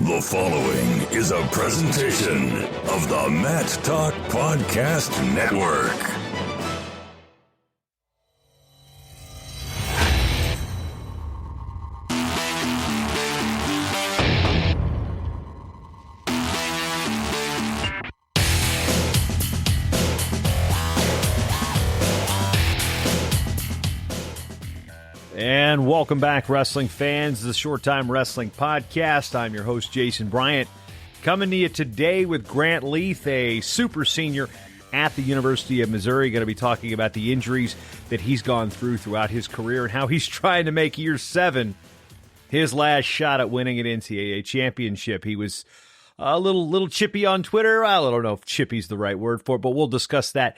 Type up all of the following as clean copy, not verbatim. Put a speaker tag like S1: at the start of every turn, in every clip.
S1: The following is a presentation of the Matt Talk Podcast Network.
S2: And welcome back, wrestling fans, to the Short Time Wrestling Podcast. I'm your host, Jason Bryant, coming to you today with Grant Leeth, a super senior at the University of Missouri, going to be talking about the injuries that he's gone through throughout his career and how he's trying to make year 7 his last shot at winning an NCAA championship. He was a little chippy on Twitter. I don't know if chippy's the right word for it, but we'll discuss that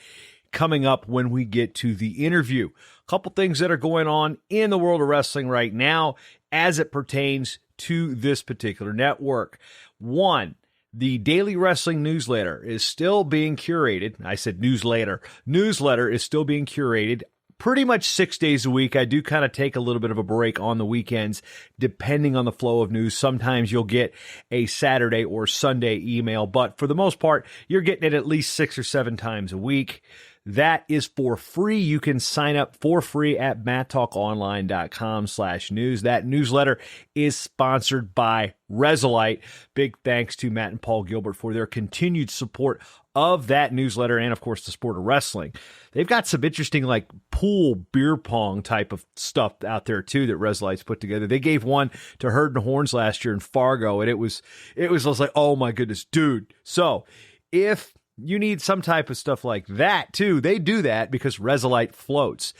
S2: coming up when we get to the interview. A couple things that are going on in the world of wrestling right now as it pertains to this particular network. One, the daily wrestling newsletter is still being curated. I said newsletter. Newsletter is still being curated pretty much 6 days a week. I do kind of take a little bit of a break on the weekends, depending on the flow of news. Sometimes you'll get a Saturday or Sunday email, but for the most part, you're getting it at least 6 or 7 times a week. That is for free. You can sign up for free at matttalkonline.com/news. That newsletter is sponsored by Wrestlite. Big thanks to Matt and Paul Gilbert for their continued support of that newsletter and, of course, the sport of wrestling. They've got some interesting, like, pool beer pong type of stuff out there, too, that Wrestlite's put together. They gave one to Herd and Horns last year in Fargo, and it was like, oh, my goodness, dude. So if you need some type of stuff like that, too, they do that because Wrestlite floats.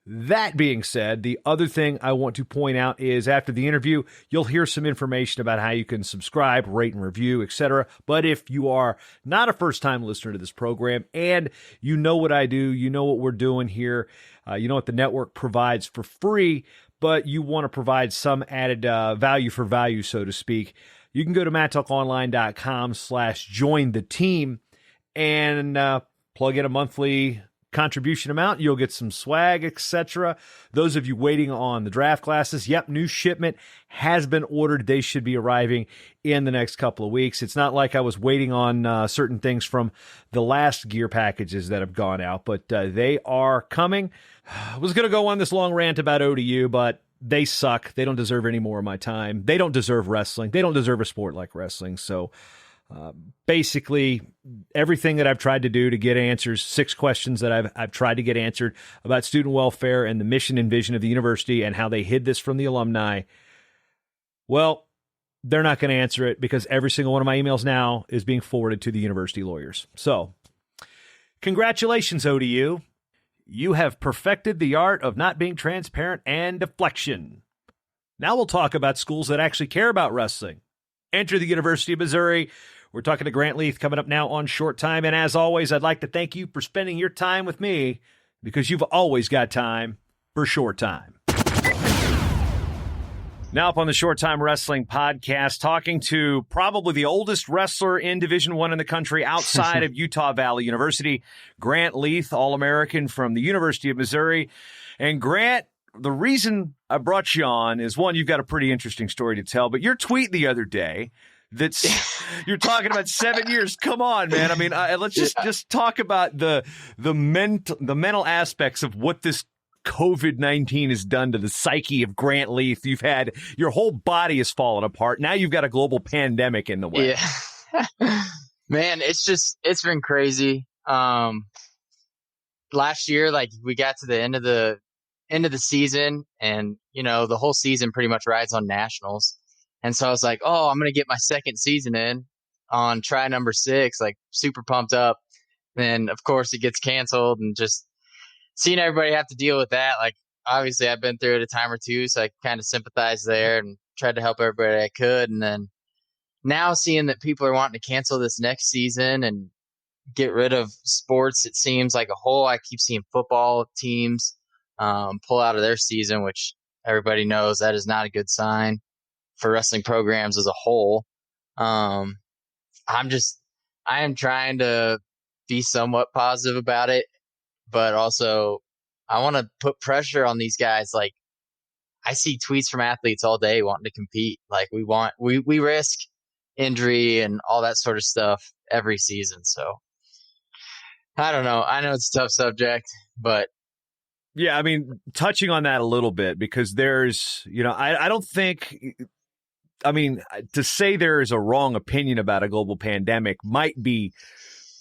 S2: That being said, the other thing I want to point out is after the interview, you'll hear some information about how you can subscribe, rate and review, etc. But if you are not a first-time listener to this program and you know what I do, you know what we're doing here, you know what the network provides for free, but you want to provide some added value for value, so to speak, you can go to matttalkonline.com/join the team and plug in a monthly contribution amount. You'll get some swag, etc. Those of you waiting on the draft classes, yep, new shipment has been ordered. They should be arriving in the next couple of weeks. It's not like I was waiting on certain things from the last gear packages that have gone out, but they are coming. I was going to go on this long rant about ODU, but they suck. They don't deserve any more of my time. They don't deserve wrestling. They don't deserve a sport like wrestling. So basically, everything that I've tried to do to get answers, 6 questions that I've tried to get answered about student welfare and the mission and vision of the university and how they hid this from the alumni, well, they're not going to answer it because every single one of my emails now is being forwarded to the university lawyers. So, congratulations, ODU. You have perfected the art of not being transparent and deflection. Now we'll talk about schools that actually care about wrestling. Enter the University of Missouri. We're talking to Grant Leeth coming up now on Short Time. And as always, I'd like to thank you for spending your time with me because you've always got time for Short Time. Now up on the Short Time Wrestling Podcast, talking to probably the oldest wrestler in Division I in the country outside of Utah Valley University, Grant Leeth, All-American from the University of Missouri. And Grant, the reason I brought you on is, one, you've got a pretty interesting story to tell, but your tweet the other day that's you're talking about 7 years. Come on, man. I mean, let's just talk about the mental aspects of what this COVID-19 has done to the psyche of Grant Leeth. You've had your whole body has fallen apart. Now you've got a global pandemic in the way.
S3: Yeah, man, it's been crazy. Last year, like, we got to the end of the season, and the whole season pretty much rides on nationals. And so I was like, oh, I'm going to get my second season in on try number 6, like super pumped up. Then of course it gets canceled, and just seeing everybody have to deal with that. Like, obviously I've been through it a time or two, so I kind of sympathized there and tried to help everybody I could. And then now seeing that people are wanting to cancel this next season and get rid of sports, it seems like a whole. I keep seeing football teams pull out of their season, which everybody knows that is not a good sign for wrestling programs as a whole. I am trying to be somewhat positive about it, but also I want to put pressure on these guys. Like, I see tweets from athletes all day wanting to compete. Like, we risk injury and all that sort of stuff every season. So I don't know. I know it's a tough subject, but
S2: yeah, I mean, touching on that a little bit, because there's, I don't think, I mean, to say there is a wrong opinion about a global pandemic might be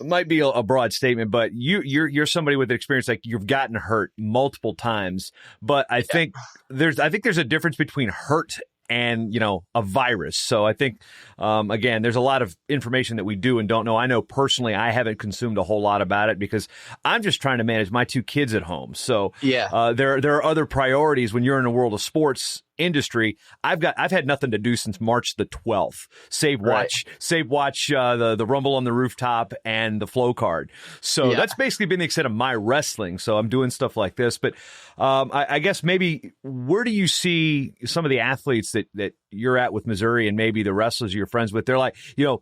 S2: a broad statement, but you're somebody with experience, like you've gotten hurt multiple times. But I think there's a difference between hurt and, a virus. So I think, again, there's a lot of information that we do and don't know. I know personally, I haven't consumed a whole lot about it because I'm just trying to manage my 2 kids at home. So there are other priorities when you're in the world of sports industry. I've had nothing to do since March the 12th. Save watch the Rumble on the Rooftop and the Flow Card. So that's basically been the extent of my wrestling. So I'm doing stuff like this. But I guess maybe where do you see some of the athletes that you're at with Missouri and maybe the wrestlers you're friends with? They're like,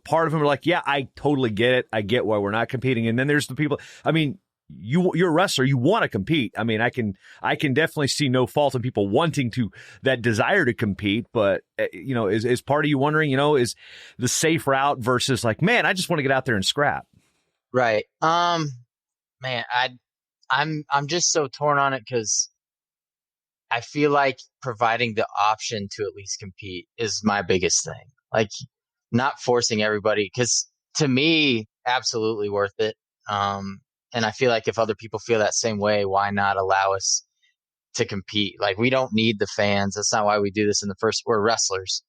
S2: part of them are like, yeah, I totally get it. I get why we're not competing. And then there's the people, I mean, you're a wrestler, you want to compete. I mean, I can definitely see no fault in people wanting that desire to compete, but is part of you wondering, is the safe route versus like, man, I just want to get out there and scrap.
S3: Right. Man, I'm just so torn on it because I feel like providing the option to at least compete is my biggest thing. Like not forcing everybody, because to me, absolutely worth it. And I feel like if other people feel that same way, why not allow us to compete? Like we don't need the fans. That's not why we do this in the first. We're wrestlers.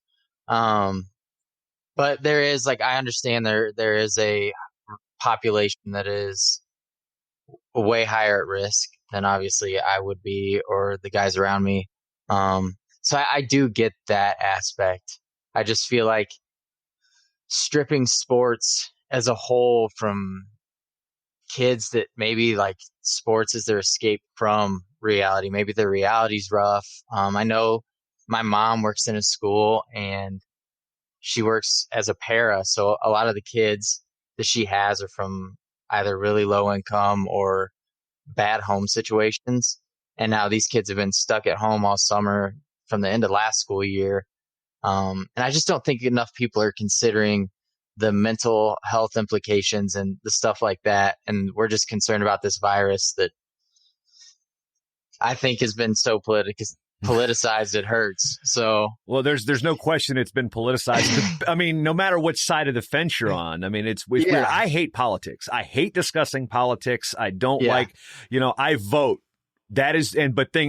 S3: But there is, like, I understand there is a population that is way higher at risk than obviously I would be or the guys around me. So I do get that aspect. I just feel like stripping sports as a whole from kids that maybe like sports is their escape from reality. Maybe their reality's rough. I know my mom works in a school and she works as a para. So a lot of the kids that she has are from either really low income or bad home situations. And now these kids have been stuck at home all summer from the end of last school year. And I just don't think enough people are considering the mental health implications and the stuff like that. And we're just concerned about this virus that I think has been so politicized it hurts. So,
S2: well, there's no question it's been politicized. I mean, no matter which side of the fence you're on. I mean, it's weird. I hate politics. I hate discussing politics. I don't like, I vote. That is,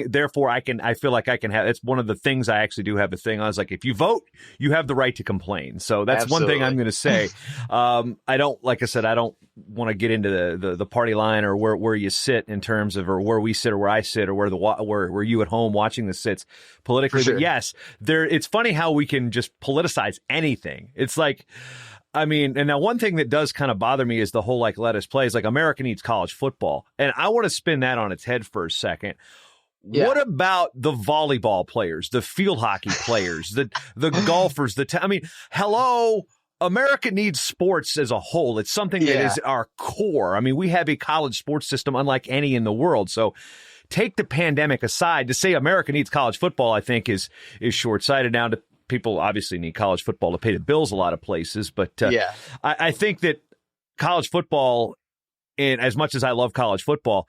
S2: therefore I feel like I can have, it's one of the things I actually do have a thing. I was like, if you vote, you have the right to complain. So that's Absolutely. One thing I'm going to say. I don't, like I said, I don't want to get into the party line or where you sit in terms of, or where we sit or where I sit or where you at home watching this sits politically. Sure. But yes, it's funny how we can just politicize anything. It's like, I mean, and now one thing that does kind of bother me is the whole, like, let us play is like America needs college football. And I want to spin that on its head for a second. Yeah. What about the volleyball players, the field hockey players, the golfers, I mean, hello, America needs sports as a whole. It's something that is our core. I mean, we have a college sports system unlike any in the world. So take the pandemic aside, to say America needs college football, I think is short-sighted. Now, people obviously need college football to pay the bills a lot of places, but I think that college football, and as much as I love college football,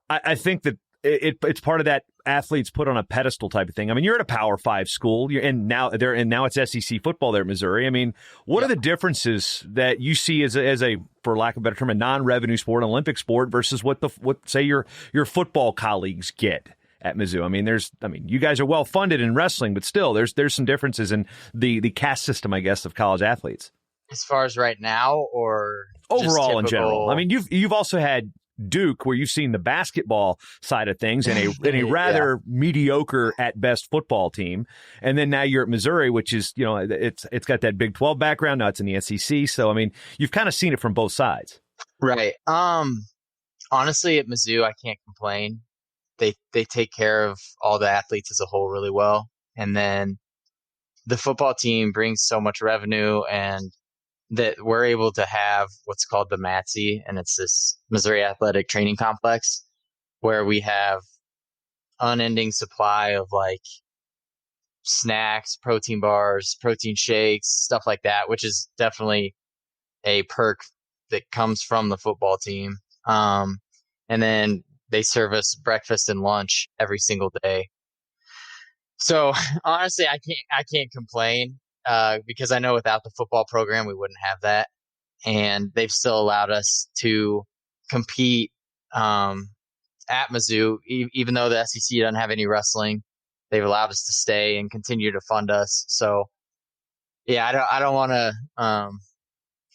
S2: I think that it's part of that athletes put on a pedestal type of thing. I mean, you're at a Power 5 school, and now it's SEC football there at Missouri. I mean, what are the differences that you see as a, for lack of a better term, a non-revenue sport, an Olympic sport versus what say your football colleagues get at Mizzou? I mean, you guys are well funded in wrestling, but still, there's some differences in the caste system, I guess, of college athletes.
S3: As far as right now, or
S2: overall in general? I mean, you've also had Duke, where you've seen the basketball side of things and a rather mediocre at best football team, and then now you're at Missouri, which is it's got that Big 12 background. Now it's in the SEC, so I mean, you've kind of seen it from both sides,
S3: right? Honestly, at Mizzou, I can't complain. They take care of all the athletes as a whole really well. And then the football team brings so much revenue, and that we're able to have what's called the MATSI, and it's this Missouri Athletic Training Complex where we have unending supply of like snacks, protein bars, protein shakes, stuff like that, which is definitely a perk that comes from the football team. And then they serve us breakfast and lunch every single day. So honestly, I can't complain, because I know without the football program, we wouldn't have that. And they've still allowed us to compete, at Mizzou, even though the SEC doesn't have any wrestling. They've allowed us to stay and continue to fund us. So yeah, I don't want to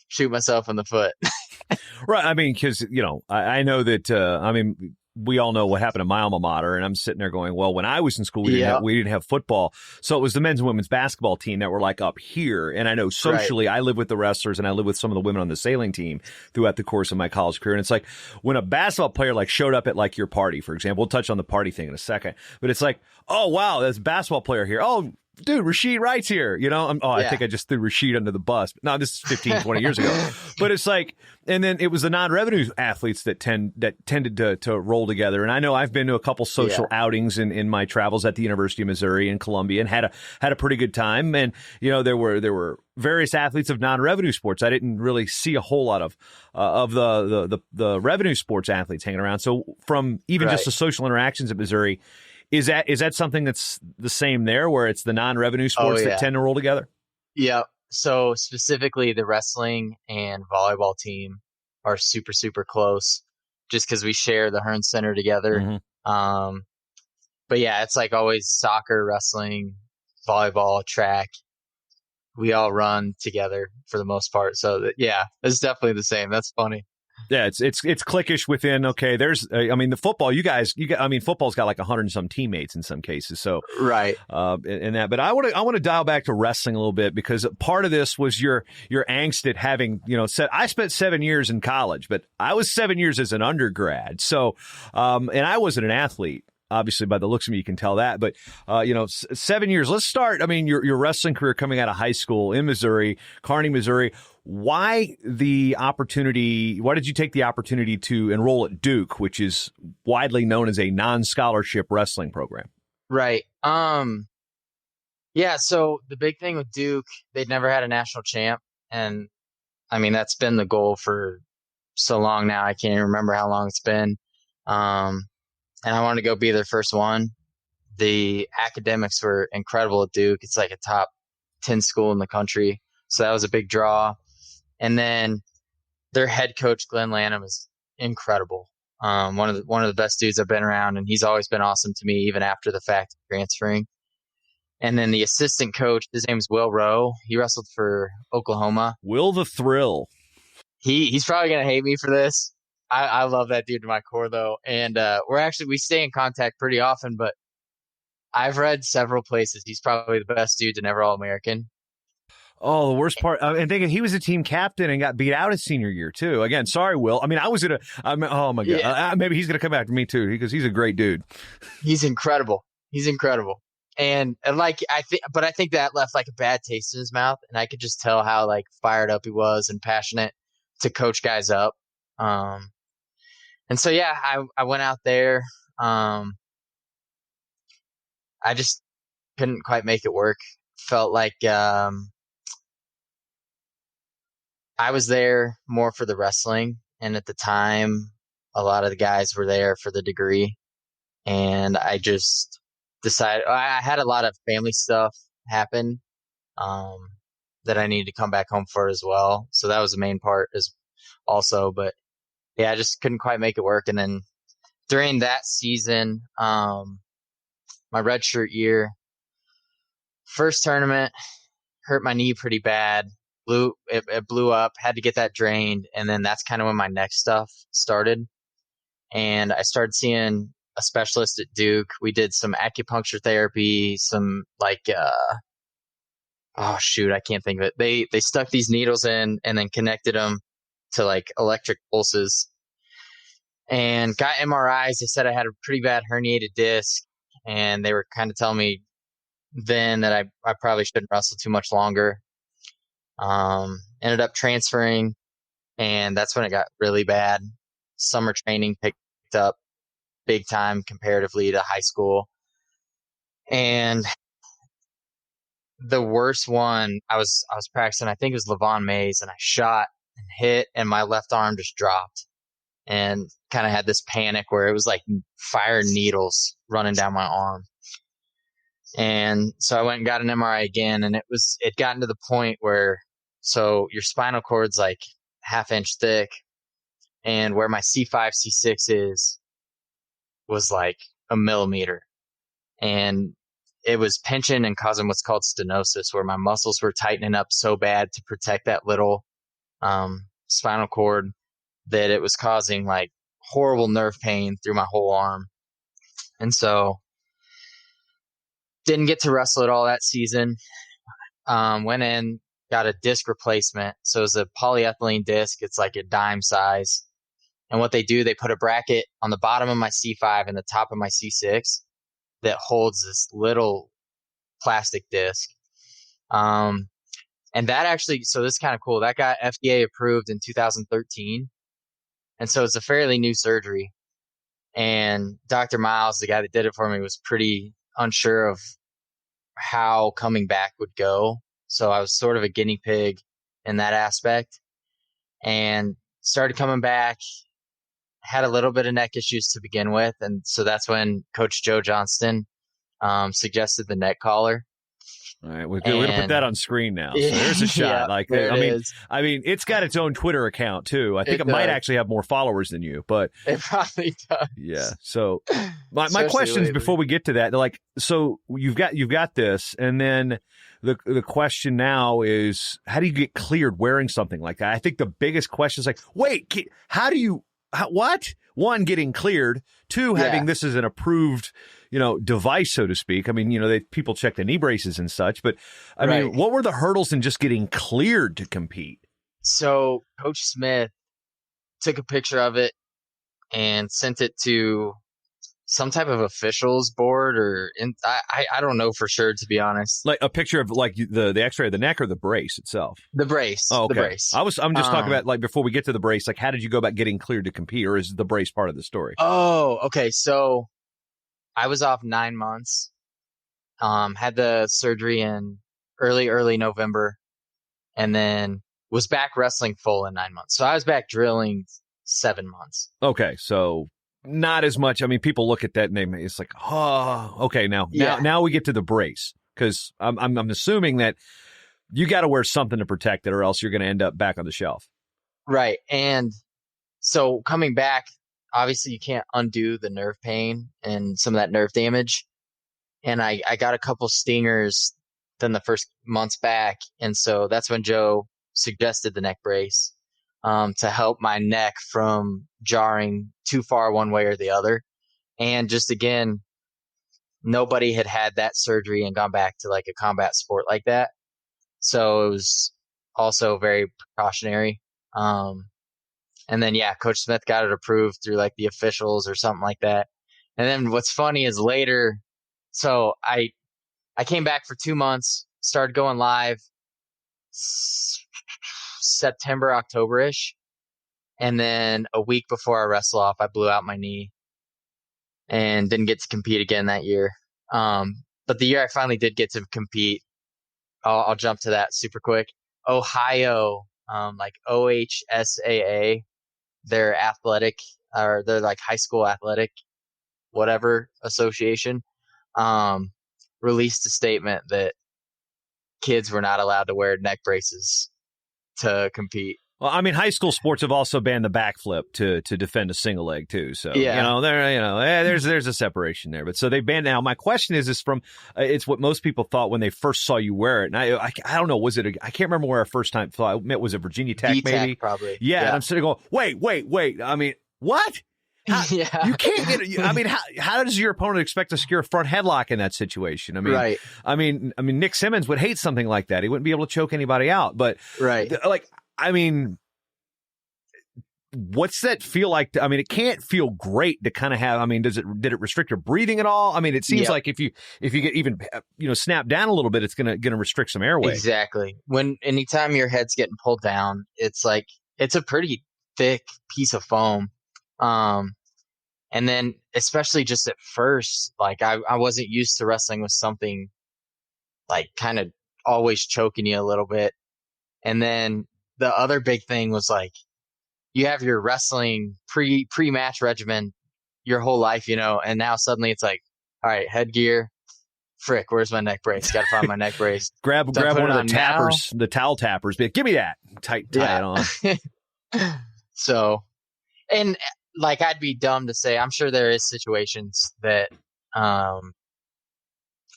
S3: shoot myself in the foot.
S2: Right. I mean, because, I know that, we all know what happened to my alma mater, and I'm sitting there going, well, when I was in school, we didn't have football. So it was the men's and women's basketball team that were like up here. And I know socially, I live with the wrestlers and I live with some of the women on the sailing team throughout the course of my college career. And it's like when a basketball player like showed up at like your party, for example, we'll touch on the party thing in a second, but it's like, oh, wow, there's a basketball player here. Oh, dude, Rasheed Wright's here. I think I just threw Rasheed under the bus. No, this is 15, 20 years ago. But it's like, and then it was the non-revenue athletes that tended to roll together. And I know I've been to a couple social outings in my travels at the University of Missouri and Columbia, and had a pretty good time. And there were various athletes of non-revenue sports. I didn't really see a whole lot of the revenue sports athletes hanging around. So from even just the social interactions at Missouri. Is that something that's the same there, where it's the non-revenue sports that tend to roll together?
S3: Yeah. So specifically, the wrestling and volleyball team are super, super close, just because we share the Hearn Center together. Mm-hmm. But yeah, it's like always soccer, wrestling, volleyball, track. We all run together for the most part. So it's definitely the same. That's funny.
S2: Yeah, it's cliquish within. Okay, there's, the football. Football's got like 100 and some teammates in some cases. So
S3: right,
S2: in that. But I want to dial back to wrestling a little bit, because part of this was your angst at having said, I spent 7 years in college, but I was 7 years as an undergrad. So and I wasn't an athlete. Obviously, by the looks of me, you can tell that. But, 7 years. Let's start. Your wrestling career coming out of high school in Missouri, Kearney, Missouri. Why did you take the opportunity to enroll at Duke, which is widely known as a non-scholarship wrestling program?
S3: Right. Yeah. So the big thing with Duke, they'd never had a national champ. And that's been the goal for so long now. I can't even remember how long it's been. And I wanted to go be their first one. The academics were incredible at Duke. It's like a top 10 school in the country. So that was a big draw. And then their head coach, Glenn Lanham, is incredible. One of the best dudes I've been around, and he's always been awesome to me, even after the fact of transferring. And then the assistant coach, his name is Will Rowe. He wrestled for Oklahoma.
S2: Will the Thrill.
S3: He's probably going to hate me for this. I love that dude to my core, though. And we stay in contact pretty often, but I've read several places he's probably the best dude to never All-American.
S2: Oh, the worst part, and thinking he was a team captain and got beat out his senior year, too. Again, sorry, Will. Oh, my God. Yeah. Maybe he's going to come after me, too, because he's a great dude.
S3: He's incredible. And I think that left like a bad taste in his mouth. And I could just tell how like fired up he was and passionate to coach guys up. And so, I went out there. I just couldn't quite make it work. Felt like I was there more for the wrestling. And at the time, a lot of the guys were there for the degree. And I just decided, I had a lot of family stuff happen that I needed to come back home for as well. So that was the main part also. But I just couldn't quite make it work. And then during that season, my redshirt year, first tournament, hurt my knee pretty bad. It blew up, had to get that drained. And then that's kind of when my neck stuff started. And I started seeing a specialist at Duke. We did some acupuncture therapy, some I can't think of it. They stuck these needles in and then connected them to like electric pulses, and got MRIs. They said I had a pretty bad herniated disc, and they were kind of telling me then that I probably shouldn't wrestle too much longer. Ended up transferring, and that's when it got really bad. Summer training picked up big time comparatively to high school. And the worst one, I was practicing, I think it was Levon Mays, and I shot and hit, and my left arm just dropped, and kind of had this panic where it was like fire needles running down my arm. And so I went and got an MRI again, and it gotten to the point where, so your spinal cord's like 1/2 inch thick, and where my C5, C6 was like a millimeter. And it was pinching and causing what's called stenosis, where my muscles were tightening up so bad to protect that little spinal cord that it was causing like horrible nerve pain through my whole arm. And so didn't get to wrestle at all that season. Went in, got a disc replacement. So it was a polyethylene disc. It's like a dime size. And what they do, they put a bracket on the bottom of my C5 and the top of my C6 that holds this little plastic disc. And that actually, so this is kind of cool. That got FDA approved in 2013. And so it's a fairly new surgery. And Dr. Miles, the guy that did it for me, was pretty unsure of how coming back would go. So I was sort of a guinea pig in that aspect, and started coming back, had a little bit of neck issues to begin with. And so that's when Coach Joe Johnston suggested the neck collar.
S2: All right, we're going to put that on screen now. So there's a shot. I mean, it's got its own Twitter account too. I think it might actually have more followers than you, but
S3: it probably does.
S2: Yeah. So my questions before we get to that, like, so you've got this, and then the question now is, how do you get cleared wearing something like that? I think the biggest question is like, wait, what? One, getting cleared. Two, having this as an approved, device, so to speak. I mean, people check the knee braces and such, but I mean, what were the hurdles in just getting cleared to compete?
S3: So Coach Smith took a picture of it and sent it to some type of officials board, I don't know for sure, to be honest.
S2: Like a picture of like the X-ray of the neck or the brace itself?
S3: The brace.
S2: Oh, okay.
S3: The brace.
S2: I'm just talking about, like, before we get to the brace, like, how did you go about getting cleared to compete, or is the brace part of the story?
S3: Oh, okay. So I was off 9 months. Had the surgery in early November, and then was back wrestling full in 9 months. So I was back drilling 7 months.
S2: Okay, so not as much. I mean, people look at that and it's like, oh, okay. Now we get to the brace, because I'm assuming that you got to wear something to protect it, or else you're going to end up back on the shelf.
S3: Right. And so coming back, obviously you can't undo the nerve pain and some of that nerve damage. And I got a couple stingers then the first months back. And so that's when Joe suggested the neck brace, to help my neck from jarring too far one way or the other. And just, again, nobody had that surgery and gone back to like a combat sport like that. So it was also very precautionary. And then, Coach Smith got it approved through like the officials or something like that. And then what's funny is later, so I came back for 2 months, started going live September, October-ish. And then a week before I wrestle off, I blew out my knee and didn't get to compete again that year. But the year I finally did get to compete, I'll jump to that super quick. Ohio, like OHSAA, their athletic, or their like high school athletic, whatever association, released a statement that kids were not allowed to wear neck braces to compete.
S2: Well, I mean, high school sports have also banned the backflip to defend a single leg too. So there's a separation there. But so they banned. Now my question is from it's what most people thought when they first saw you wear it. And I don't know, I can't remember where I first time thought. Was it Virginia Tech?
S3: V-Tech,
S2: maybe
S3: probably.
S2: Yeah. And I'm sitting going, wait. I mean, what? You can't get. I mean, how does your opponent expect to secure a front headlock in that situation? I mean,
S3: right.
S2: I mean, Nick Simmons would hate something like that. He wouldn't be able to choke anybody out. But I mean, what's that feel like? I mean, it can't feel great to kind of have. I mean, did it restrict your breathing at all? I mean, it seems like if you get even snapped down a little bit, it's gonna restrict some airway.
S3: Exactly. Anytime your head's getting pulled down, it's like it's a pretty thick piece of foam. And then especially just at first, like I wasn't used to wrestling with something like kind of always choking you a little bit. And then the other big thing was like, you have your wrestling pre-match regimen your whole life, and now suddenly it's like, all right, headgear, frick, where's my neck brace? Got to find my neck brace.
S2: grab one of the tappers, the towel tappers. Be like, give me that. Tie it on.
S3: So, and like, I'd be dumb to say, I'm sure there is situations that I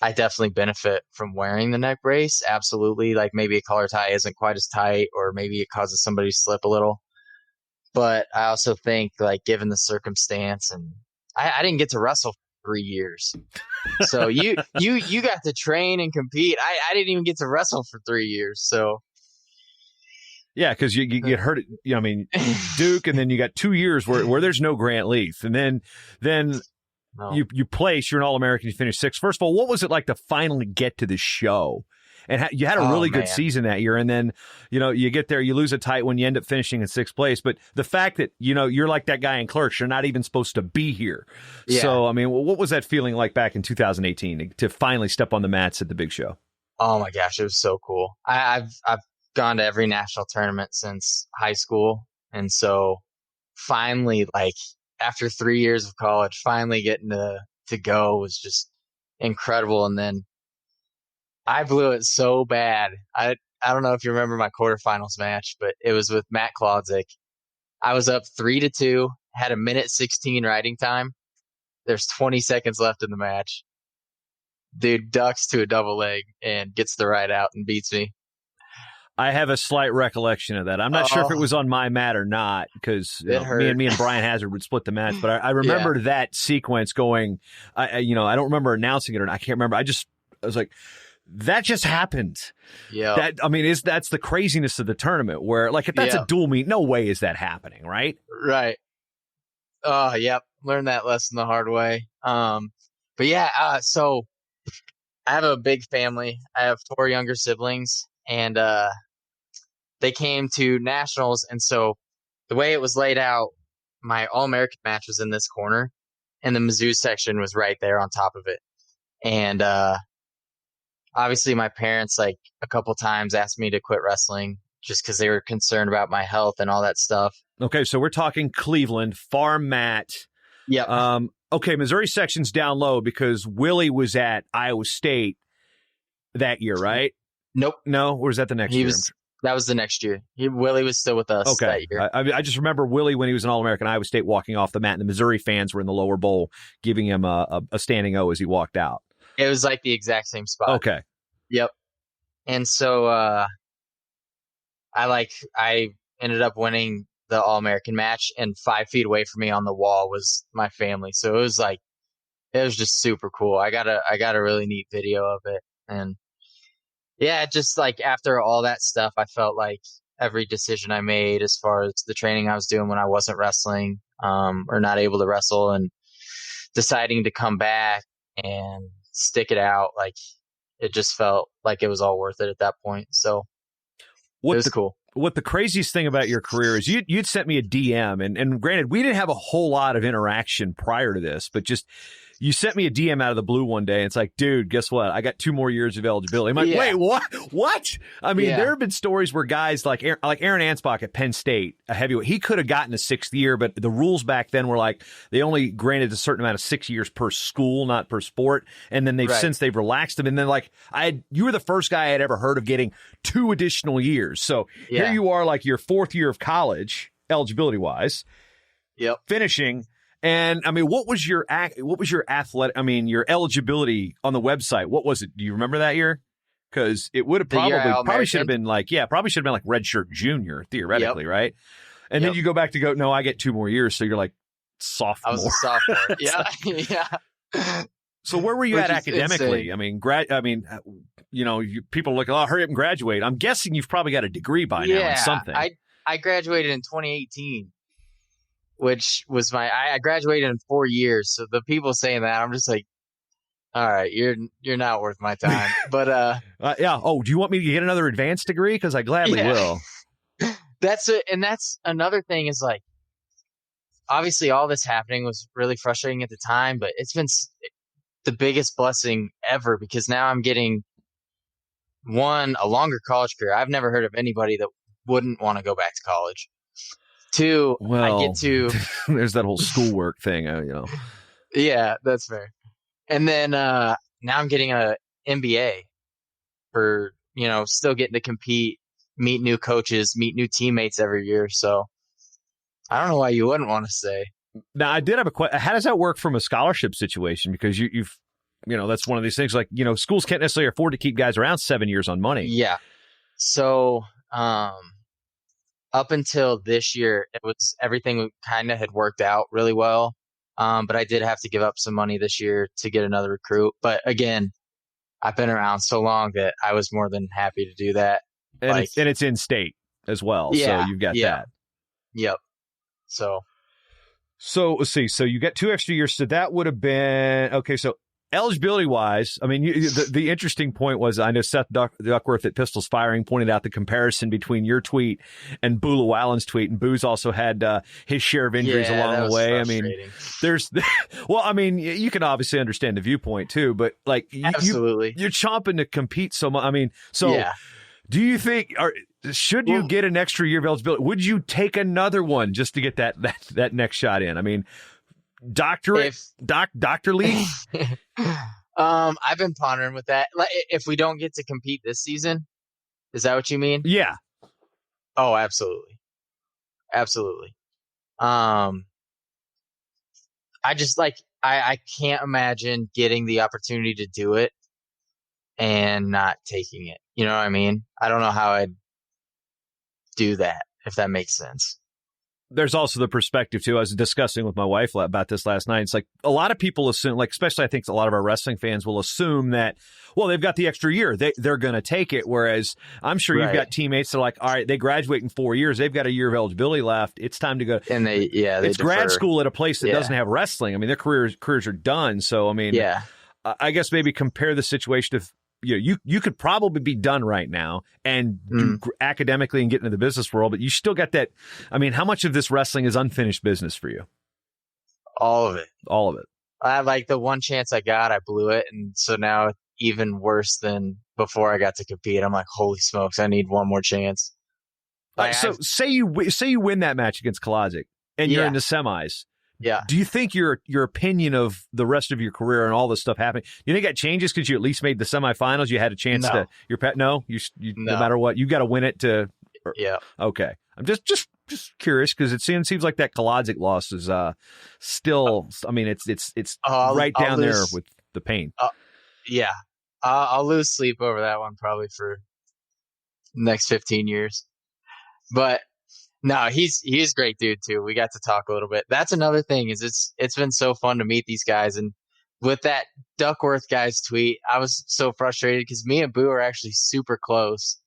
S3: definitely benefit from wearing the neck brace. Absolutely. Like maybe a collar tie isn't quite as tight, or maybe it causes somebody to slip a little. But I also think, like, given the circumstance, and I didn't get to wrestle for 3 years. So you got to train and compete. I didn't even get to wrestle for 3 years. So
S2: yeah, because you get hurt. Duke, and then you got 2 years where there's no Grant Leeth, and then no. you place. You're an All-American. You finish sixth. First of all, what was it like to finally get to the show? And you had a really good season that year. And then, you get there, you lose a tight one, you end up finishing in sixth place. But the fact that, you're like that guy in Clerks, you're not even supposed to be here. Yeah. So, what was that feeling like back in 2018 to finally step on the mats at the big show?
S3: Oh my gosh, it was so cool. I've gone to every national tournament since high school. And so finally, like after 3 years of college, finally getting to go was just incredible. And then I blew it so bad. I don't know if you remember my quarterfinals match, but it was with Matt Klodzik. I was up 3-2, had a 1:16 riding time. There's 20 seconds left in the match. Dude ducks to a double leg and gets the ride out and beats me.
S2: I have a slight recollection of that. I'm not sure if it was on my mat or not, because me and Brian Hazard would split the match. But I remember that sequence going. I don't remember announcing it, or I can't remember. I was like, that just happened. Yeah. That's the craziness of the tournament, where like if that's a dual meet, no way is that happening, right?
S3: Right. Oh, yep. Learned that lesson the hard way. But yeah, so I have a big family. I have 4 younger siblings, and they came to nationals. And so the way it was laid out, my All-American match was in this corner, and the Mizzou section was right there on top of it. And obviously, my parents, like, a couple times asked me to quit wrestling just because they were concerned about my health and all that stuff.
S2: Okay, so we're talking Cleveland, farm mat.
S3: Yeah.
S2: Okay, Missouri section's down low because Willie was at Iowa State that year, right?
S3: Nope.
S2: No? Or was that the next year?
S3: That was the next year. Willie was still with us that year.
S2: I just remember Willie, when he was an All-American Iowa State, walking off the mat, and the Missouri fans were in the lower bowl giving him a standing O as he walked out.
S3: It was like the exact same spot.
S2: Okay.
S3: Yep. And so I ended up winning the All-American match, and 5 feet away from me on the wall was my family. So it was just super cool. I got a really neat video of it. And yeah, just like after all that stuff, I felt like every decision I made as far as the training I was doing when I wasn't wrestling, or not able to wrestle, and deciding to come back and stick it out, like it just felt like it was all worth it at that point. So it was cool.
S2: What the craziest thing about your career is you'd sent me a DM, and granted, we didn't have a whole lot of interaction prior to this, but just you sent me a DM out of the blue one day, and it's like, dude, guess what? I got 2 more years of eligibility. I'm like, wait, what? What? There have been stories where guys like Aaron Ansbach at Penn State, a heavyweight, he could have gotten a 6th year, but the rules back then were like they only granted a certain amount of 6 years per school, not per sport. And then since they've relaxed them. And then you were the first guy I had ever heard of getting 2 additional years. So here you are, like your 4th year of college, eligibility wise.
S3: Yep.
S2: Finishing. And what was your your eligibility on the website? What was it? Do you remember that year? Because it would have probably should have been like redshirt junior theoretically, right? And then you go back to no, I get 2 more years, so you're like sophomore.
S3: I was a sophomore. Yeah.
S2: So where were you at academically? Insane. People look, hurry up and graduate. I'm guessing you've probably got a degree by now in something.
S3: I graduated in 2018. Which was I graduated in 4 years. So the people saying that, I'm just like, all right, you're not worth my time. But
S2: yeah. Oh, do you want me to get another advanced degree? Because I gladly will.
S3: That's another thing is, like, obviously all this happening was really frustrating at the time, but it's been the biggest blessing ever, because now I'm getting one, a longer college career. I've never heard of anybody that wouldn't want to go back to college. Two,
S2: Well,
S3: I get to
S2: there's that whole schoolwork thing,
S3: yeah, that's fair. And then now I'm getting a MBA for, still getting to compete, meet new coaches, meet new teammates every year. So I don't know why you wouldn't want to stay.
S2: Now, I did have a question. How does that work from a scholarship situation? Because you've that's one of these things like, schools can't necessarily afford to keep guys around 7 years on money.
S3: Yeah. So up until this year, everything kind of had worked out really well. But I did have to give up some money this year to get another recruit. But again, I've been around so long that I was more than happy to do that.
S2: And it's in state as well.
S3: Yeah,
S2: so you've got that.
S3: Yep. So
S2: let's see. So you got 2 extra years. So that would have been okay. So eligibility wise, I mean, the interesting point was I know Seth Duckworth at Pistols Firing pointed out the comparison between your tweet and Boo Llewellyn's tweet, and Boo's also had his share of injuries along the way. I mean, you can obviously understand the viewpoint too, but like,
S3: absolutely,
S2: you're chomping to compete so much. I mean, do you think should you get an extra year of eligibility? Would you take another one just to get that next shot in? I mean, Dr. Leeth?
S3: I've been pondering with that. Like, if we don't get to compete this season, is that what you mean?
S2: Yeah.
S3: Oh, absolutely. Absolutely. I just I can't imagine getting the opportunity to do it and not taking it. You know what I mean? I don't know how I'd do that, if that makes sense.
S2: There's also the perspective too. I was discussing with my wife about this last night. It's like a lot of people assume, like, especially I think a lot of our wrestling fans will assume that, well, they've got the extra year. They're going to take it. Whereas I'm sure you've got teammates that are like, all right, they graduate in 4 years. They've got a year of eligibility left. It's time to go.
S3: And it's
S2: grad school at a place that doesn't have wrestling. I mean, their careers are done. So, I mean, I guess maybe compare the situation of, you could probably be done right now and do academically and get into the business world, but you still got that. I mean, how much of this wrestling is unfinished business for you?
S3: All of it.
S2: All of it.
S3: I like the one chance I got, I blew it. And so now even worse than before I got to compete. I'm like, holy smokes, I need one more chance.
S2: Say you win that match against Kolazic and you're in the semis.
S3: Yeah.
S2: Do you think your opinion of the rest of your career and all this stuff happening, you think that changes because you at least made the semifinals? You had a chance to your pet. No, you no matter what, you got to win it to.
S3: Yeah.
S2: Okay. I'm just curious because it seems like that Kolazic loss is still. I mean, it's right down there with the pain.
S3: Yeah. I'll lose sleep over that one probably for the next 15 years, but. No, he is a great dude too. We got to talk a little bit. That's another thing is it's been so fun to meet these guys. And with that Duckworth guy's tweet, I was so frustrated because me and Boo are actually super close.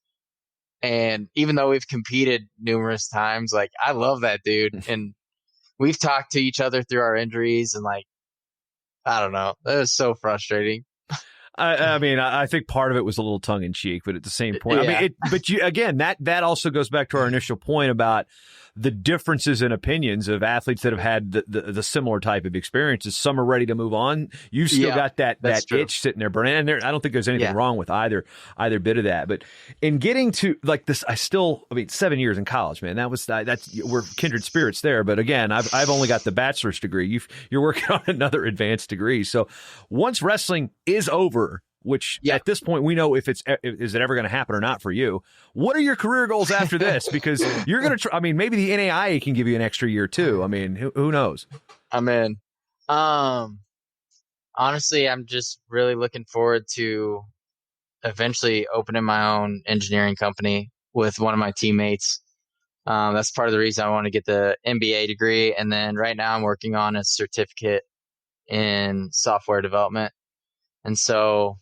S3: And even though we've competed numerous times, like I love that dude. And we've talked to each other through our injuries and like, I don't know. That was so frustrating.
S2: I mean, I think part of it was a little tongue in cheek, but at the same point, I mean, that also goes back to our initial point about the differences in opinions of athletes that have had the similar type of experiences. Some are ready to move on. You've still got that itch sitting there burning. And I don't think there's anything wrong with either bit of that. But in getting to like this, I mean, 7 years in college, man, we're kindred spirits there. But again, I've only got the bachelor's degree. You're working on another advanced degree. So once wrestling is over, which at this point we know is it ever going to happen or not for you. What are your career goals after this? Because you're going to try. I mean, maybe the NAIA can give you an extra year too. I mean, who knows?
S3: I'm in. Honestly, I'm just really looking forward to eventually opening my own engineering company with one of my teammates. That's part of the reason I want to get the MBA degree. And then right now I'm working on a certificate in software development. And so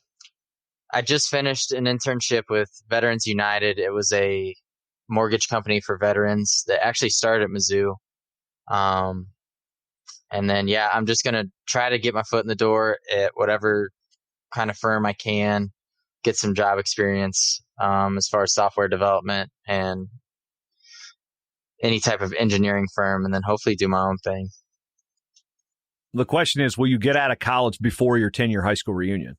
S3: I just finished an internship with Veterans United. It was a mortgage company for veterans that actually started at Mizzou. And then, I'm just going to try to get my foot in the door at whatever kind of firm I can, get some job experience as far as software development and any type of engineering firm, and then hopefully do my own thing.
S2: The question is, will you get out of college before your 10-year high school reunion?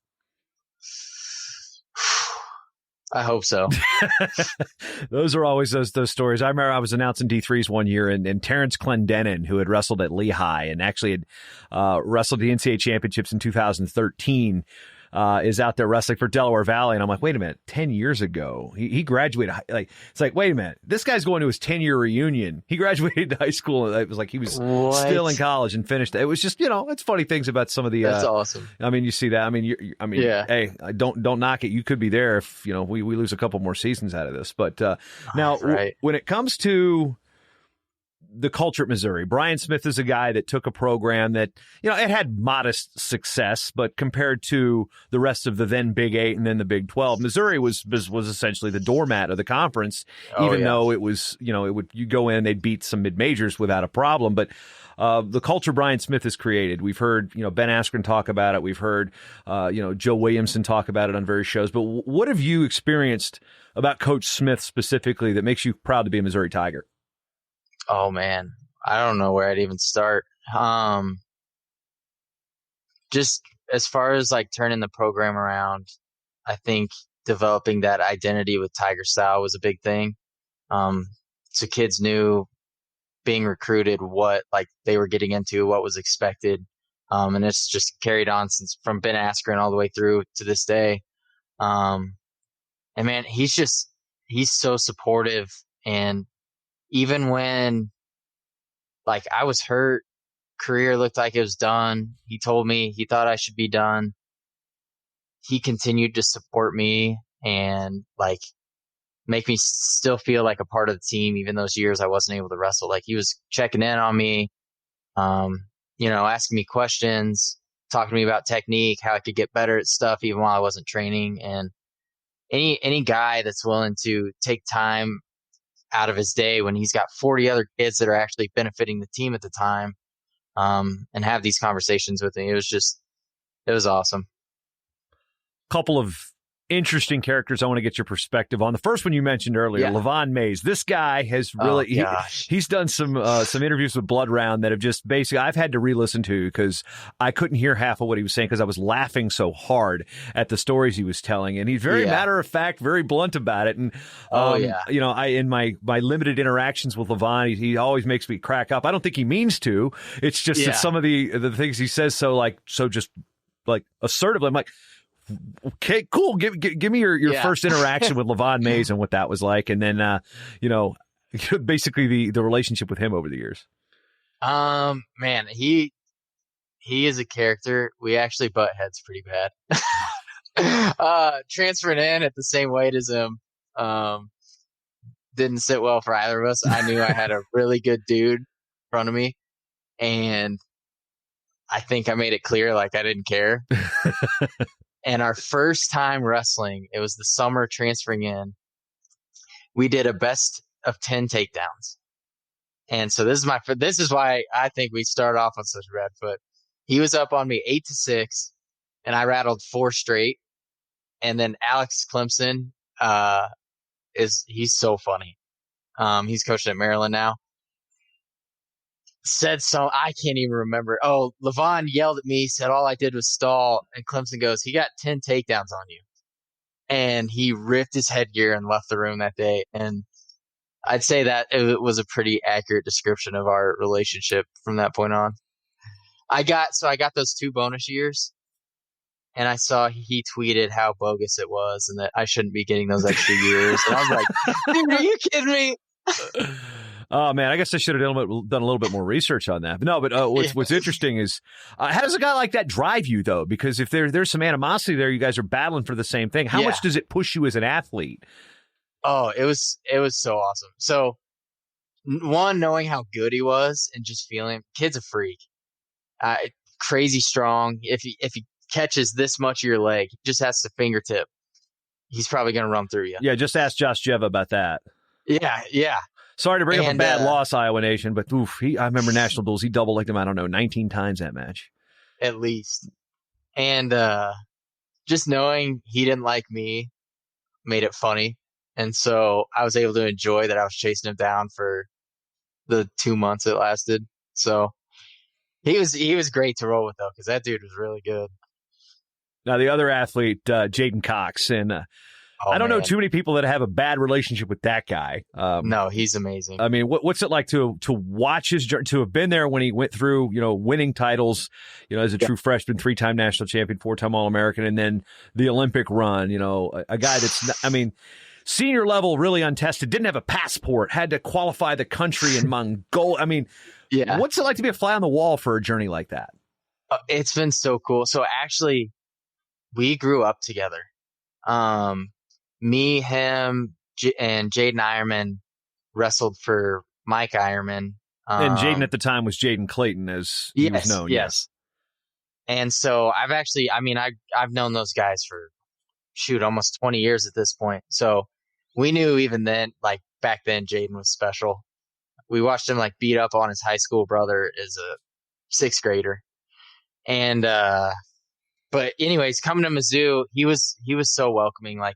S3: I hope so.
S2: Those are always those stories. I remember I was announcing D3s one year, and Terrence Clendenin, who had wrestled at Lehigh and actually had wrestled the NCAA championships in 2013, is out there wrestling for Delaware Valley. And I'm like, wait a minute, 10 years ago, he graduated. Like, it's like, wait a minute, this guy's going to his 10-year reunion. He graduated high school. It was like he was still in college and finished. It was just, it's funny things about some of the.
S3: That's awesome.
S2: I mean, you see that. I mean,
S3: yeah.
S2: Hey, don't knock it. You could be there if we lose a couple more seasons out of this. But now,
S3: right.
S2: When it comes to the culture at Missouri, Brian Smith is a guy that took a program that, it had modest success, but compared to the rest of the then Big 8 and then the Big 12, Missouri was essentially the doormat of the conference, even though it was, you go in, they'd beat some mid-majors without a problem. But the culture Brian Smith has created, we've heard, Ben Askren talk about it. We've heard, Joe Williamson talk about it on various shows. But what have you experienced about Coach Smith specifically that makes you proud to be a Missouri Tiger?
S3: Oh man, I don't know where I'd even start. Just as far as like turning the program around, I think developing that identity with Tiger style was a big thing. So kids knew being recruited what like they were getting into, what was expected. And it's just carried on since from Ben Askren all the way through to this day. And man, he's so supportive. And even when like I was hurt, career looked like it was done, he told me he thought I should be done. He continued to support me and like make me still feel like a part of the team, even those years I wasn't able to wrestle. Like he was checking in on me, asking me questions, talking to me about technique, how I could get better at stuff, even while I wasn't training. And any guy that's willing to take time out of his day when he's got 40 other kids that are actually benefiting the team at the time, and have these conversations with me. It was awesome.
S2: Couple of interesting characters I want to get your perspective on. The first one you mentioned earlier, LaVon Mays. This guy has really, he's done some interviews with Blood Round that have just basically, I've had to re-listen to because I couldn't hear half of what he was saying because I was laughing so hard at the stories he was telling. And he's very matter of fact, very blunt about it. And, in my limited interactions with LaVon, he always makes me crack up. I don't think he means to. It's just that some of the things he says so just assertively. I'm like, okay, cool. Give me your first interaction with LaVon Mays and what that was like, and then basically the relationship with him over the years.
S3: Man, he is a character. We actually butt heads pretty bad. Transferring in at the same weight as him didn't sit well for either of us. I knew I had a really good dude in front of me, and I think I made it clear like I didn't care. And our first time wrestling, it was the summer transferring in. We did a best of 10 takedowns. And so this is why I think we started off on such a bad foot. He was up on me 8-6, and I rattled 4 straight. And then Alex Clemson, he's so funny. He's coaching at Maryland now. Said so, I can't even remember. Oh, LaVon yelled at me, said all I did was stall, and Clemson goes, he got 10 takedowns on you. And he ripped his headgear and left the room that day. And I'd say that it was a pretty accurate description of our relationship from that point on. I got those 2 bonus years, and I saw he tweeted how bogus it was and that I shouldn't be getting those extra years. And I was like, dude, are you kidding me?
S2: Oh man, I guess I should have done a little bit more research on that. But no, what's interesting is how does a guy like that drive you though? Because if there's some animosity there, you guys are battling for the same thing. How much does it push you as an athlete?
S3: Oh, it was so awesome. So one, knowing how good he was and just feeling, kid's a freak, crazy strong. If he catches this much of your leg, he just has to fingertip, he's probably going to run through you.
S2: Yeah, just ask Josh Jeva about that.
S3: Yeah.
S2: Sorry to bring up a bad loss, Iowa Nation, but I remember national duels. He doubled them, 19 times that match.
S3: At least. And just knowing he didn't like me made it funny. And so I was able to enjoy that I was chasing him down for the 2 months it lasted. So he was great to roll with, though, because that dude was really good.
S2: Now, the other athlete, Jaden Cox, and
S3: Oh,
S2: I don't know
S3: man.
S2: too many people that have a bad relationship with that guy.
S3: No, he's amazing.
S2: I mean, what's it like to watch his journey, to have been there when he went through, winning titles, as a true freshman, 3-time national champion, 4-time All-American, and then the Olympic run, a guy that's, senior level, really untested, didn't have a passport, had to qualify the country in Mongolia. I mean, what's it like to be a fly on the wall for a journey like that?
S3: It's been so cool. So actually, we grew up together. Me, him, and Jaden Ironman wrestled for Mike Ironman.
S2: And Jaden at the time was Jaden Clayton, as he was known.
S3: Yes. And so I've known those guys for almost 20 years at this point. So we knew even then, like back then, Jaden was special. We watched him like beat up on his high school brother as a 6th grader. And, but anyways, coming to Mizzou, he was so welcoming, like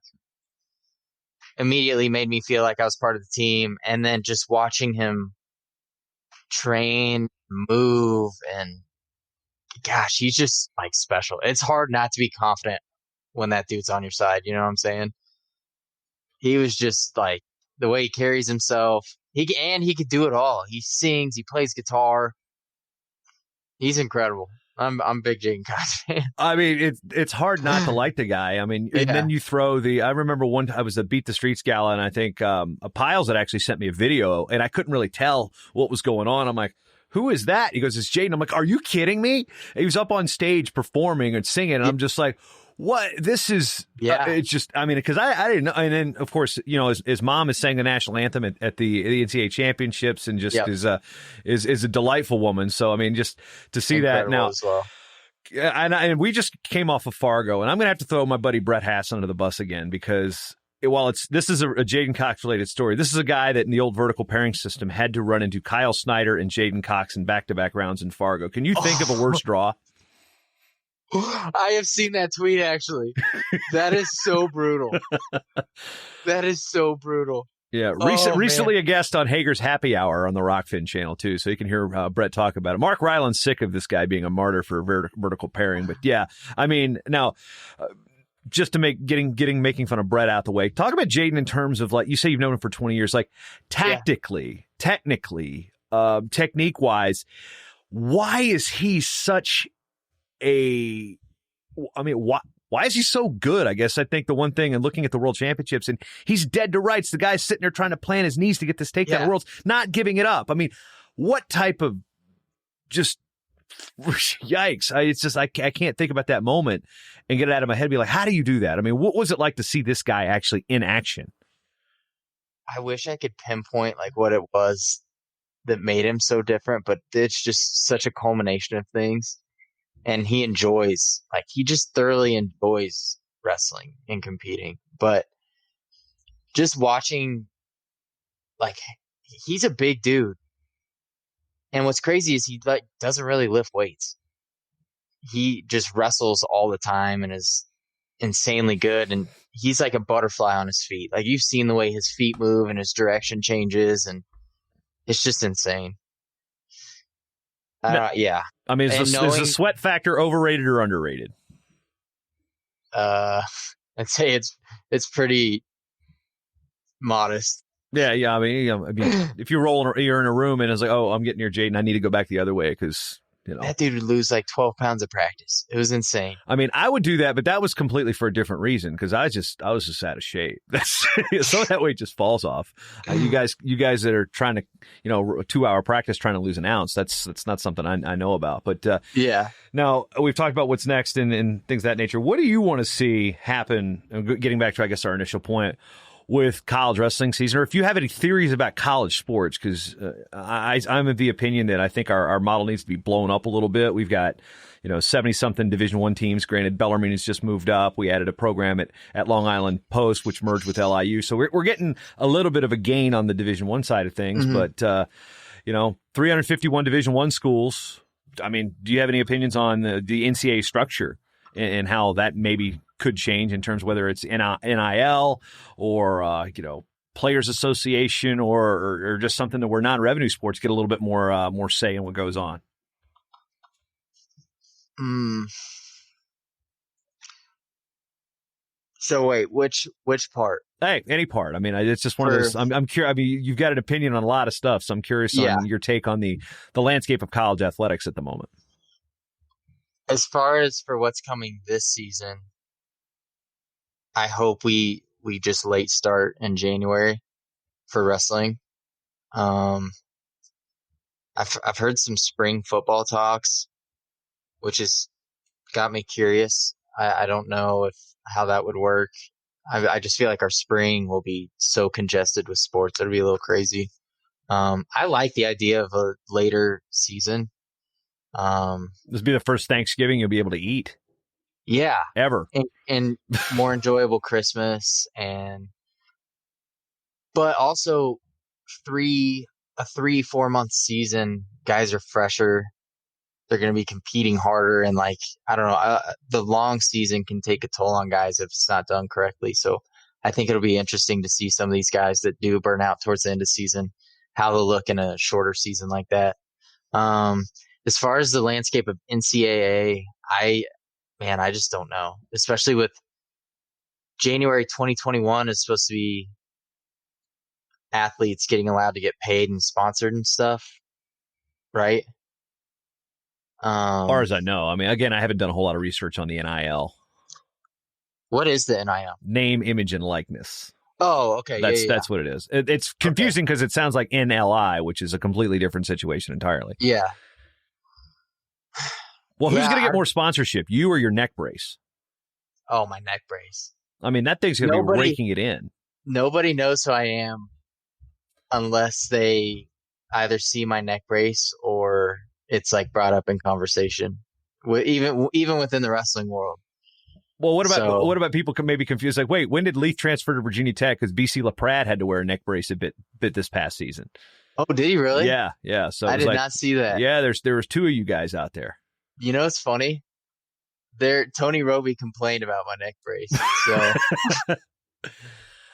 S3: immediately made me feel like I was part of the team. And then just watching him train, move, and gosh, he's just like special. It's hard not to be confident when that dude's on your side. You know what I'm saying? He was just like the way he carries himself. He could do it all. He sings, he plays guitar. He's incredible. I'm a big Jaden Cox fan.
S2: I mean, it's hard not to like the guy. I mean, and then you throw I remember one time I was at Beat the Streets Gala, and I think Piles had actually sent me a video, and I couldn't really tell what was going on. I'm like, who is that? He goes, it's Jaden. I'm like, are you kidding me? He was up on stage performing and singing, and I'm just like, what? This is, it's just, I mean, because I didn't know. And then, of course, his mom is sang the national anthem at the NCAA championships, and just is a delightful woman. So, I mean, just to see
S3: Incredible
S2: that now.
S3: as well.
S2: And we just came off of Fargo, and I'm going to have to throw my buddy Brett Hass under the bus again, because while this is a Jaden Cox related story, this is a guy that in the old vertical pairing system had to run into Kyle Snyder and Jaden Cox in back-to-back rounds in Fargo. Can you think of a worse draw?
S3: I have seen that tweet, actually. That is so brutal. That is so brutal.
S2: Yeah, recently a guest on Hager's Happy Hour on the ROKFIN channel, too, so you can hear Brett talk about it. Mark Ryland's sick of this guy being a martyr for vertical pairing, but yeah, I mean, now, just to making fun of Brett out the way, talk about Jaden in terms of, like, you say you've known him for 20 years, like, technically, technique-wise, why is he such why is he so good? I guess I think the one thing, and looking at the world championships, and he's dead to rights. The guy's sitting there trying to plant his knees to get this takedown of worlds, not giving it up. I mean, what type of just yikes. I can't think about that moment and get it out of my head and be like, how do you do that? I mean, what was it like to see this guy actually in action?
S3: I wish I could pinpoint like what it was that made him so different, but it's just such a culmination of things. And he just thoroughly enjoys wrestling and competing. But just watching, like, he's a big dude. And what's crazy is he like doesn't really lift weights. He just wrestles all the time and is insanely good. And he's like a butterfly on his feet. Like, you've seen the way his feet move and his direction changes, and it's just insane. Yeah.
S2: I mean, is the sweat factor overrated or underrated?
S3: I'd say it's pretty modest.
S2: Yeah. I mean, if you're in a room and it's like, oh, I'm getting near Jaden, I need to go back the other way because
S3: that dude would lose like 12 pounds of practice. It was insane.
S2: I mean, I would do that, but that was completely for a different reason, because I was just out of shape. Some of that weight just falls off. You guys that are trying to, a 2-hour practice trying to lose an ounce, that's not something I know about. But
S3: yeah.
S2: Now we've talked about what's next and things of that nature. What do you want to see happen? Getting back to, I guess, our initial point with college wrestling season, or if you have any theories about college sports, because I'm of the opinion that I think our model needs to be blown up a little bit. We've got 70-something Division I teams. Granted, Bellarmine has just moved up. We added a program at Long Island Post, which merged with LIU, so we're getting a little bit of a gain on the Division I side of things. Mm-hmm. But 351 Division I schools. I mean, do you have any opinions on the NCAA structure and how that maybe could change in terms of whether it's NIL or players association or just something that where non-revenue sports get a little bit more say in what goes on?
S3: So wait, which part?
S2: Hey, any part. I mean, it's just one of those. I'm curious. I mean, you've got an opinion on a lot of stuff, so I'm curious on your take on the landscape of college athletics at the moment.
S3: As far as for what's coming this season, I hope we just late start in January for wrestling. I've heard some spring football talks, which has got me curious. I don't know how that would work. I just feel like our spring will be so congested with sports. It'll be a little crazy. I like the idea of a later season.
S2: This will be the first Thanksgiving you'll be able to eat.
S3: Yeah.
S2: Ever.
S3: And more enjoyable Christmas but also 3-4 month season, guys are fresher. They're going to be competing harder. And I don't know, the long season can take a toll on guys if it's not done correctly. So I think it'll be interesting to see some of these guys that do burn out towards the end of the season, how they'll look in a shorter season like that. As far as the landscape of NCAA, I just don't know, especially with January 2021 is supposed to be athletes getting allowed to get paid and sponsored and stuff, right?
S2: As far as I know. I mean, again, I haven't done a whole lot of research on the NIL.
S3: What is the NIL?
S2: Name, image, and likeness.
S3: Oh, okay.
S2: That's what it is. It's confusing because it sounds like NLI, which is a completely different situation entirely.
S3: Yeah.
S2: Well, who's going to get more sponsorship, you or your neck brace?
S3: Oh, my neck brace.
S2: I mean, that thing's going to be raking it in. Nobody
S3: knows who I am unless they either see my neck brace or it's brought up in conversation, even within the wrestling world.
S2: Well, what about people maybe confused? Like, wait, when did Leeth transfer to Virginia Tech? Because BC LaPrade had to wear a neck brace a bit this past season.
S3: Oh, did he really?
S2: Yeah. So
S3: I did not see that.
S2: Yeah, there was two of you guys out there.
S3: You know, it's funny. Tony Roby complained about my neck brace. So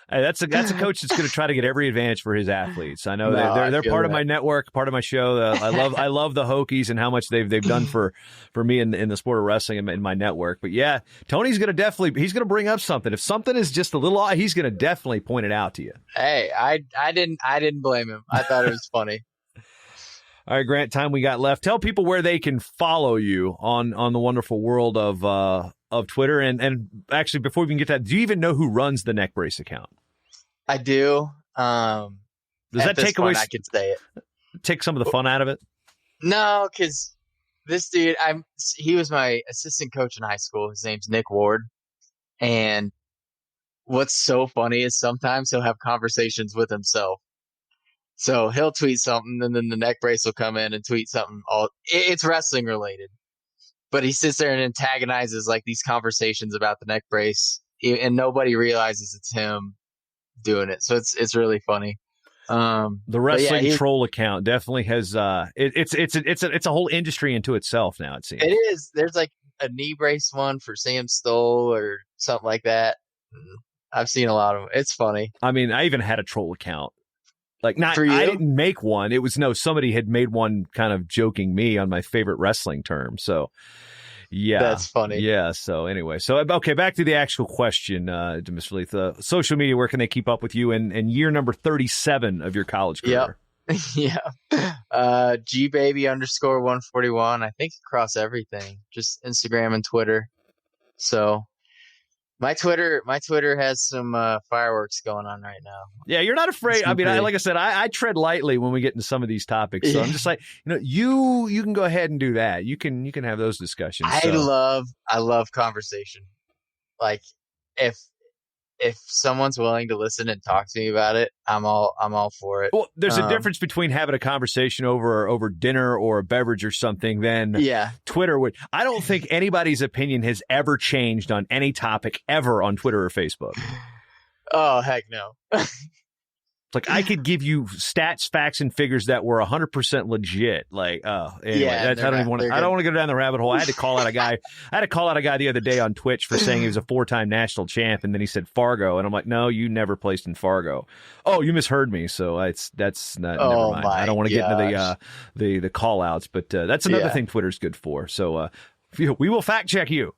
S2: Hey, that's a coach that's going to try to get every advantage for his athletes. I know they're part of my network, part of my show. I love the Hokies and how much they've done for me in the sport of wrestling and in my network. But yeah, Tony's going to he's going to bring up something. If something is just a little odd, he's going to definitely point it out to you.
S3: Hey, I didn't blame him. I thought it was funny.
S2: All right, Grant, time we got left. Tell people where they can follow you on the wonderful world of Twitter. And actually, before we can get that, do you even know who runs the neck brace account?
S3: I do.
S2: Does that take away?
S3: I could say it.
S2: Take some of the fun out of it?
S3: No, because this dude, he was my assistant coach in high school. His name's Nick Ward. And what's so funny is sometimes he'll have conversations with himself. So he'll tweet something, and then the neck brace will come in and tweet something. It's wrestling related, but he sits there and antagonizes these conversations about the neck brace, and nobody realizes it's him doing it. So it's really funny.
S2: The wrestling troll account definitely has it's a whole industry into itself now. It seems
S3: it is. There's a knee brace one for Sam Stoll or something like that. I've seen a lot of them. It's funny.
S2: I mean, I even had a troll account. Not
S3: for you?
S2: I didn't make one. It was somebody had made one kind of joking me on my favorite wrestling term. So yeah,
S3: that's funny.
S2: Yeah. So anyway, okay, back to the actual question, to Mr. Leeth. Social media, where can they keep up with you in year number 37 of your college career?
S3: Yep. Yeah. GBaby_141. I think across everything, just Instagram and Twitter. So my Twitter has some fireworks going on right now.
S2: Yeah, you're not afraid. I mean, like I said, I tread lightly when we get into some of these topics. So I'm just like, you can go ahead and do that. You can have those discussions.
S3: I love conversation. If someone's willing to listen and talk to me about it, I'm all for it.
S2: Well, there's a difference between having a conversation over dinner or a beverage or something than Twitter would. I don't think anybody's opinion has ever changed on any topic ever on Twitter or Facebook.
S3: Oh, heck no.
S2: It's I could give you stats, facts, and figures that were 100% legit. Anyway, I don't want to go down the rabbit hole. I had to call out a guy. The other day on Twitch for saying he was a 4-time national champ, and then he said Fargo, and I'm like, no, you never placed in Fargo. Oh, you misheard me. So that's not. Never mind. I don't want to get into the call outs, but that's another thing Twitter's good for. So We will fact check you.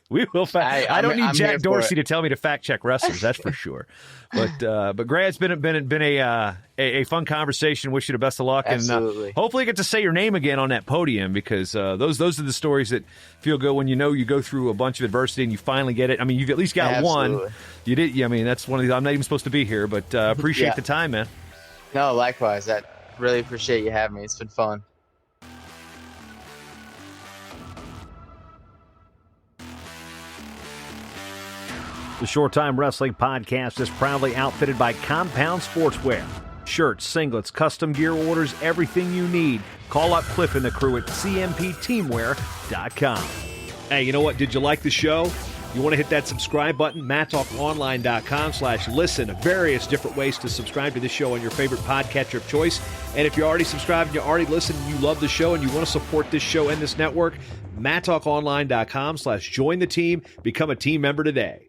S2: We will I don't need Jack Dorsey to tell me to fact check wrestlers. That's for sure. But Grant, it's been a fun conversation. Wish you the best of luck.
S3: Absolutely.
S2: And hopefully you get to say your name again on that podium, because those are the stories that feel good when you go through a bunch of adversity and you finally get it. I mean, you've at least got one. You did. I mean, that's one of these. I'm not even supposed to be here, but appreciate the time, man.
S3: No, likewise. I really appreciate you having me. It's been fun.
S2: The Short Time Wrestling Podcast is proudly outfitted by Compound Sportswear. Shirts, singlets, custom gear orders, everything you need. Call up Cliff and the crew at cmpteamwear.com. Hey, you know what? Did you like the show? You want to hit that subscribe button? MatTalkOnline.com/listen. Various different ways to subscribe to this show on your favorite podcatcher of choice. And if you're already subscribed and you already listened and you love the show and you want to support this show and this network, MatTalkOnline.com/join the team. Become a team member today.